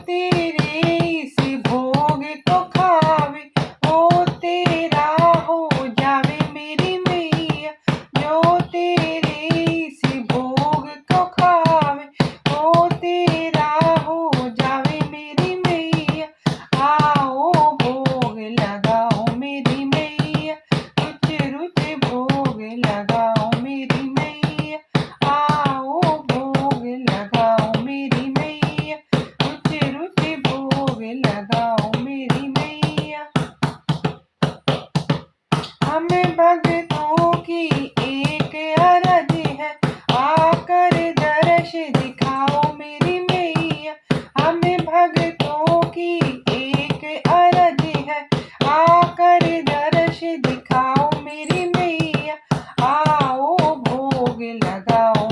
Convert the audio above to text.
तेरे इस भोग को खावे, वो तेरा हो जावे मेरी मैया। जो तेरे इस भोग को खावे, वो तेरा हो जावे मेरी मैया। आओ भोग लगाओ मेरी मैया, रुच रुच भोग लगाओ मेरी मैया। आओ भोग लगाओ मेरी मैया, रुच रुच भोग लगाओ मेरी मैया। हमें भक्तों की एक अरज है, आकर दर्श दिखाओ मेरी मैया। हमें भक्तों की एक अरज है, आकर दर्श दिखाओ मेरी मैया। आओ भोग लगाओ